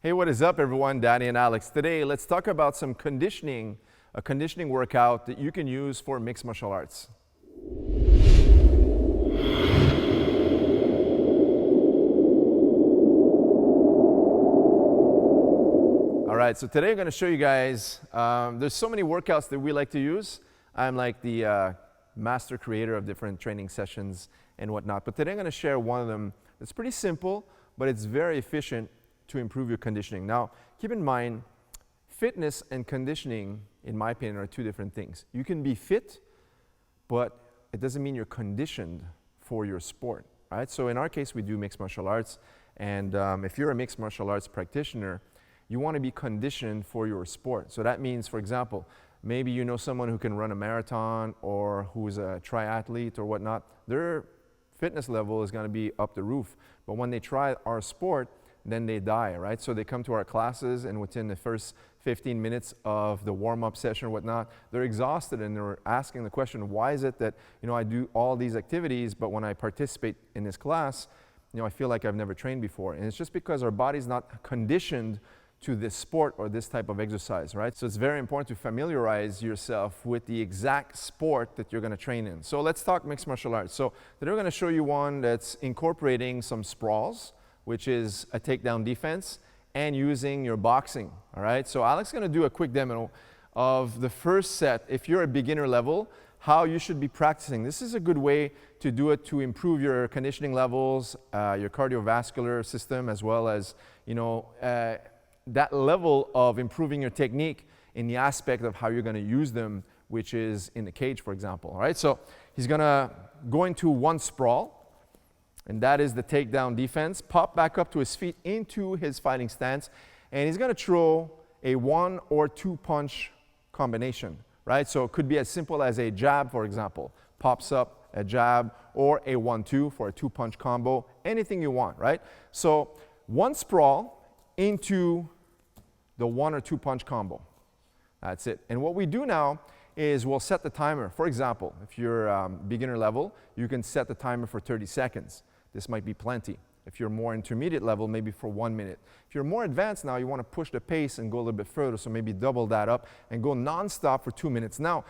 Hey, what is up everyone? Danny and Alex. Today, let's talk about some conditioning, a conditioning workout that you can use for mixed martial arts. All right, so today I'm going to show you guys, there's so many workouts that we like to use. I'm like the master creator of different training sessions and whatnot, but today I'm going to share one of them. It's pretty simple, but it's very efficient to improve your conditioning. Now, keep in mind, fitness and conditioning, in my opinion, are two different things. You can be fit, but it doesn't mean you're conditioned for your sport, right? So in our case, we do mixed martial arts, and if you're a mixed martial arts practitioner, you want to be conditioned for your sport. So that means, for example, maybe you know someone who can run a marathon or who's a triathlete or whatnot. Their fitness level is going to be up the roof, but when they try our sport, then they die, right? So they come to our classes, and within the first 15 minutes of the warm-up session or whatnot, they're exhausted and they're asking the question, why is it that, I do all these activities, but when I participate in this class, I feel like I've never trained before. And it's just because our body's not conditioned to this sport or this type of exercise, right? So it's very important to familiarize yourself with the exact sport that you're going to train in. So let's talk mixed martial arts. So today we're going to show you one that's incorporating some sprawls, which is a takedown defense, and using your boxing, all right? So Alex is going to do a quick demo of the first set. If you're a beginner level, how you should be practicing. This is a good way to do it to improve your conditioning levels, your cardiovascular system, as well as, that level of improving your technique in the aspect of how you're going to use them, which is in the cage, for example, all right? So he's going to go into one sprawl, and that is the takedown defense. Pop back up to his feet into his fighting stance, and he's going to throw a 1 or 2 punch combination, right? So it could be as simple as a jab, for example. Pops up, a jab, or a 1-2 for a 2-punch combo, anything you want, right? So one sprawl into the 1 or 2 punch combo. That's it. And what we do now is we'll set the timer. For example, if you're beginner level, you can set the timer for 30 seconds. This might be plenty. If you're more intermediate level, maybe for 1 minute. If you're more advanced now, you want to push the pace and go a little bit further, so maybe double that up and go non-stop for 2 minutes. Now,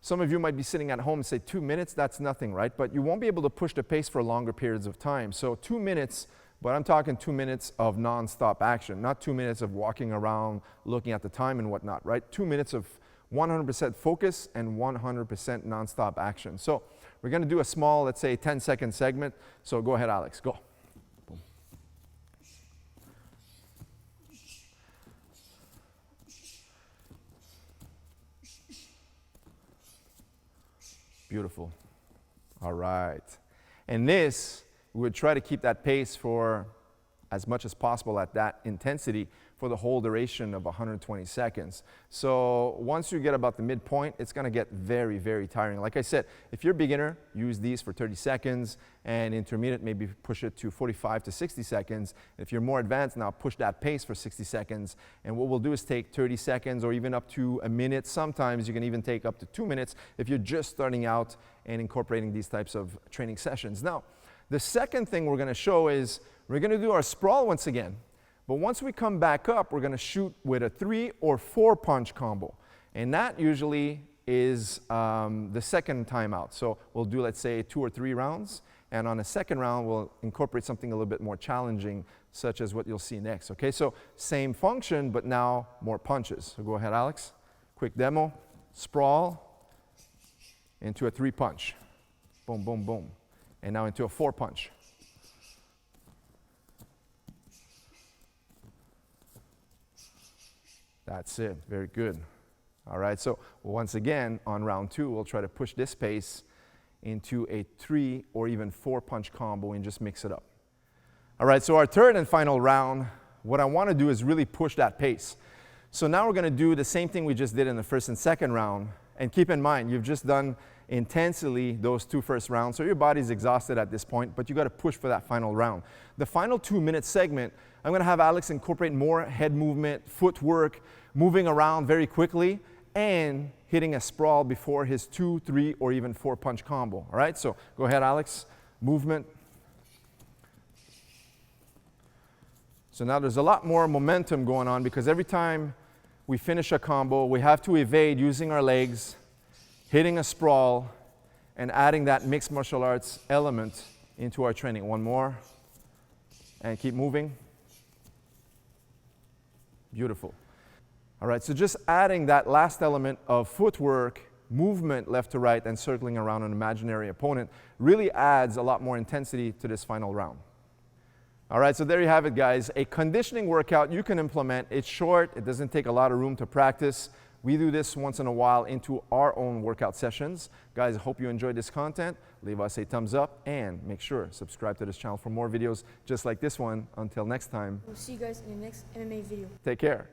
some of you might be sitting at home and say 2 minutes, that's nothing, right? But you won't be able to push the pace for longer periods of time. So 2 minutes, but I'm talking 2 minutes of non-stop action, not 2 minutes of walking around, looking at the time and whatnot, right? 2 minutes of 100% focus and 100% non-stop action. So we're going to do a small, let's say 10-second segment. So go ahead, Alex, go. Boom. Beautiful. All right. And this, we would try to keep that pace for as much as possible at that intensity for the whole duration of 120 seconds. So once you get about the midpoint, it's going to get very, very tiring. Like I said, if you're a beginner, use these for 30 seconds, and intermediate, maybe push it to 45 to 60 seconds. If you're more advanced, now push that pace for 60 seconds. And what we'll do is take 30 seconds or even up to a minute. Sometimes you can even take up to 2 minutes if you're just starting out and incorporating these types of training sessions. Now, the second thing we're going to show is we're going to do our sprawl once again. But once we come back up, we're going to shoot with a 3 or 4 punch combo. And that usually is the second time out. So we'll do, let's say, 2 or 3 rounds. And on the second round, we'll incorporate something a little bit more challenging, such as what you'll see next. Okay, so same function, but now more punches. So go ahead, Alex. Quick demo. Sprawl into a 3 punch. Boom, boom, boom. And now into a 4 punch. That's it. Very good. All right, so once again, on round 2, we'll try to push this pace into a 3 or even 4 punch combo and just mix it up. All right, so our third and final round, what I want to do is really push that pace. So now we're going to do the same thing we just did in the first and second round. And keep in mind, you've just done intensely those 2 first rounds, so your body's exhausted at this point, but you got to push for that final round. The final 2-minute segment, I'm going to have Alex incorporate more head movement, footwork, moving around very quickly, and hitting a sprawl before his 2, 3, or even 4 punch combo. All right, so go ahead, Alex. Movement. So now there's a lot more momentum going on because every time we finish a combo, we have to evade using our legs, hitting a sprawl, and adding that mixed martial arts element into our training. One more, and keep moving. Beautiful. All right, so just adding that last element of footwork, movement left to right, and circling around an imaginary opponent really adds a lot more intensity to this final round. All right, so there you have it, guys. A conditioning workout you can implement. It's short. It doesn't take a lot of room to practice. We do this once in a while into our own workout sessions. Guys, I hope you enjoyed this content. Leave us a thumbs up and make sure subscribe to this channel for more videos just like this one. Until next time. We'll see you guys in the next MMA video. Take care.